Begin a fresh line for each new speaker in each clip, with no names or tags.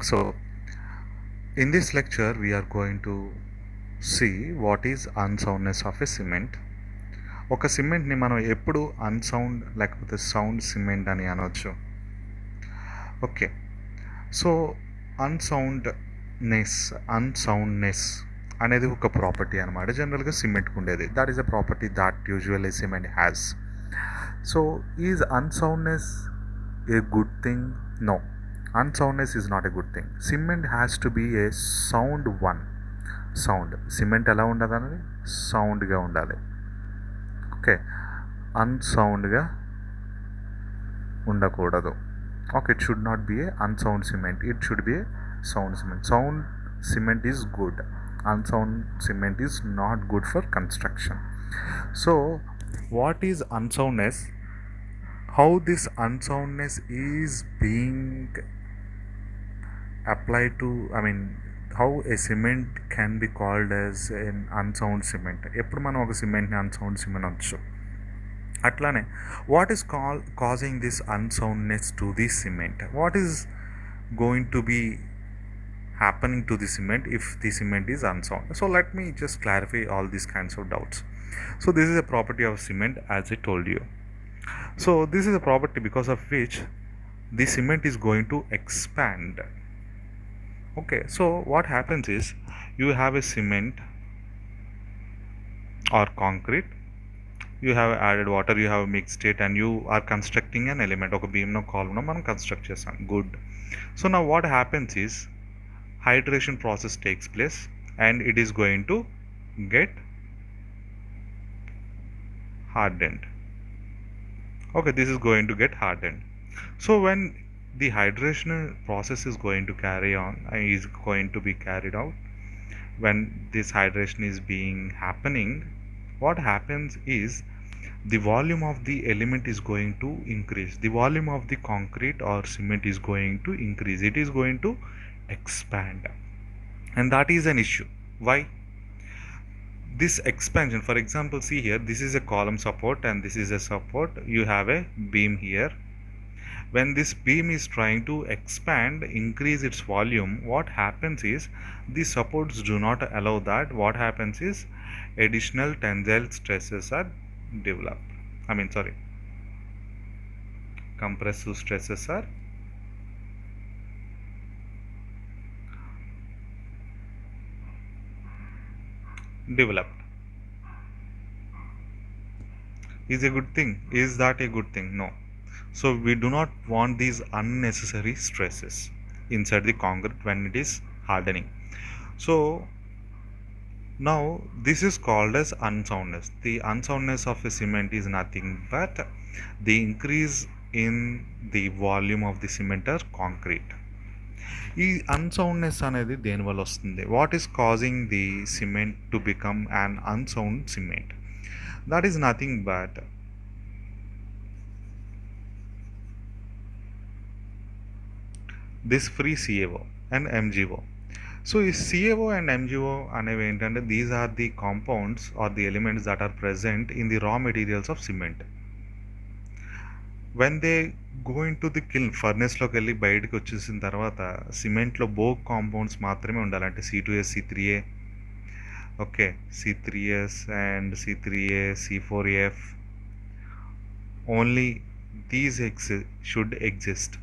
So, in this lecture, we are going to see what is unsoundness of a cement. ఒక సిమెంట్ని మనం ఎప్పుడు unsound లేకపోతే sound cement అని అనవచ్చు. ఓకే, సో అన్సౌండ్నెస్ అనేది ఒక ప్రాపర్టీ అనమాట. జనరల్గా సిమెంట్కి ఉండేది. That is a property that usually cement has. So is unsoundness a good thing? No, unsoundness is not a good thing. Cement has to be a sound one. Sound cement ఎలా ఉండదు అనేది సౌండ్గా ఉండాలి. Okay, అన్సౌండ్గా ఉండకూడదు. Okay, it should not be a unsound cement, it should be a sound cement. Sound cement is good, unsound cement is not good for construction. So what is unsoundness? How this unsoundness is being applied to, how a cement can be called as an unsound cement. ఎప్పుడు మనం ఒక సిమెంట్ని unsound cement అనొచ్చు. అట్లానే what is causing this unsoundness to the cement? What is going to be happening to the cement if the cement is unsound? So let me just clarify all these kinds of doubts. So this is a property of cement, as I told you. So this is a property because of which the cement is going to expand. Okay, so what happens is you have a cement or concrete, you have added water, you have mixed it, and you are constructing an element. ఒక beam no column no మనం construct చేసాం. Good. So now what happens is hydration process takes place and it is going to get hardened. Okay, this is going to get hardened. So when the hydration process is going to carry on, is going to be carried out, when this hydration is being happening, what happens is the volume of the element is going to increase. The volume of the concrete or cement is going to increase. It is going to expand, and that is an issue. Why? This expansion, for example, see here, this is a column support and this is a support. You have a beam here. When this beam is trying to expand, increase its volume, what happens is the supports do not allow that. What happens is additional tensile stresses are developed. Compressive stresses are developed. Is a good thing? Is that a good thing? No. So we do not want these unnecessary stresses inside the concrete when it is hardening. So now this is called as unsoundness. The unsoundness of a cement is nothing but the increase in the volume of the cement or concrete. ఈ అన్సౌండ్నెస్ అనేది దేనివల్ల వస్తుంది? What is causing the cement to become un unsound cement? That is nothing but this free CaO and MgO. So ఈ CaO and MgO అనేవి ఏంటంటే these are the compounds are the elements that are present in the raw materials of cement. When they going to the kiln, ఫర్నెస్లోకి వెళ్ళి బయటకు వచ్చేసిన తర్వాత సిమెంట్లో బోక్ compounds మాత్రమే ఉండాలి. అంటే C2S, C3A, okay, C3S and C3A, C4F, only these should exist.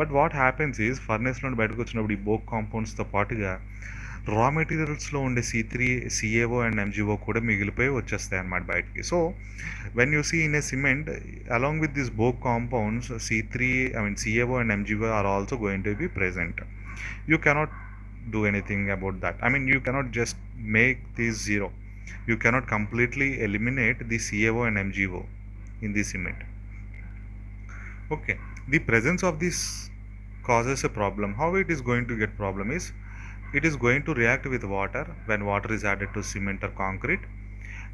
But what happens is ఫర్నెస్లో బయటకు వచ్చినప్పుడు ఈ బోక్ కాంపౌండ్స్తో పాటుగా రా మెటీరియల్స్లో ఉండే CaO అండ్ MgO కూడా మిగిలిపోయి వచ్చేస్తాయి అన్నమాట బయటికి. So when you see in a cement along with this Bogue compounds CaO and MgO are also going to be present. You cannot do anything about that. You cannot just make this zero. You cannot completely eliminate the CaO and MgO in the cement. Okay, the presence of this causes a problem. How it is going to get problem is it is going to react with water when water is added to cement or concrete,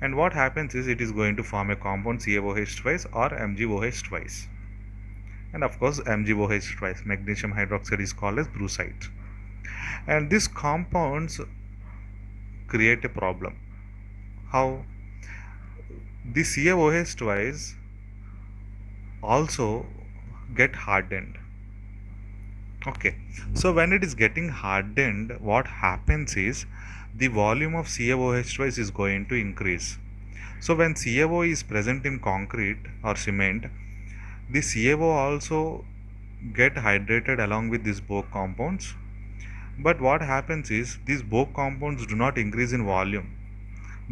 and what happens is it is going to form a compound CaOH twice or MgOH twice, and of course MgOH twice, magnesium hydroxide, is called as brucite. And these compounds create a problem. How? The CaOH twice also get hardened. Okay, so when it is getting hardened, what happens is the volume of CaOH twice is going to increase. So when CaO is present in concrete or cement, the CaO also get hydrated along with these both compounds. But what happens is these both compounds do not increase in volume,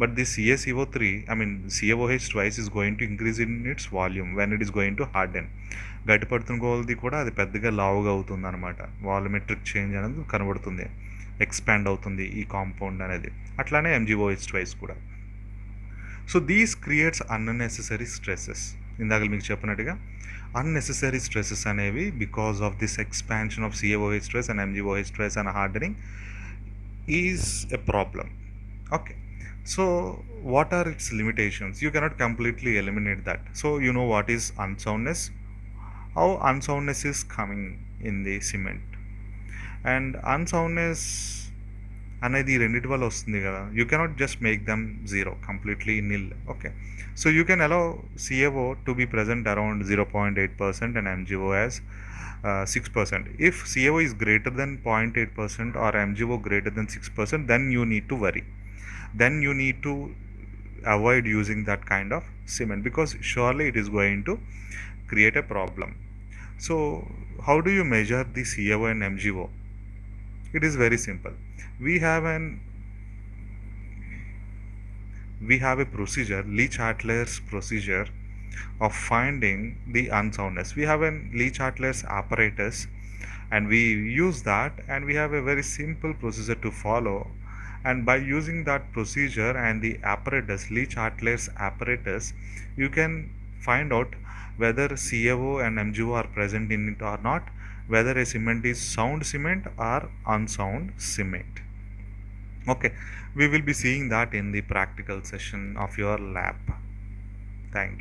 but the CaCO3, I mean CaOH twice is going to increase in its volume when it is going to harden. గట్టిపడుతున్న కొలది కూడా అది పెద్దగా లావుగా అవుతుంది అనమాట. Volumetric change అనేది కనబడుతుంది, expand అవుతుంది ఈ కాంపౌండ్ అనేది. అట్లానే MgOH twice కూడా. So these creates unnecessary stresses. ఇందాక మీకు చెప్పినట్టుగా అన్నెసెసరీ స్ట్రెస్సెస్ అనేవి because of this expansion of CaOH twice and MgOH twice and hardening is a problem. Okay, so what are its limitations? You cannot completely eliminate that. So you know what is unsoundness, how unsoundness is coming in the cement, and unsoundness అనేది రెండింటి వల్ల వస్తుంది కదా. You cannot just make them zero, completely nil. Okay, so you can allow CaO to be present around 0.8% and MgO as 6%. If CaO is greater than 0.8% or MgO greater than 6%, then you need to worry. Then you need to avoid using that kind of cement, because surely it is going to create a problem. So how do you measure the CaO and MgO? It is very simple. We have a procedure, Lee-Chatler's procedure of finding the unsoundness. We have a Lee-Chatler's apparatus, and we use that, and we have a very simple procedure to follow. And by using that procedure and the apparatus, Lee-Chatler's apparatus, you can find out whether CaO and MgO are present in it or not, whether a cement is sound cement or unsound cement. Okay, we will be seeing that in the practical session of your lab. Thank you.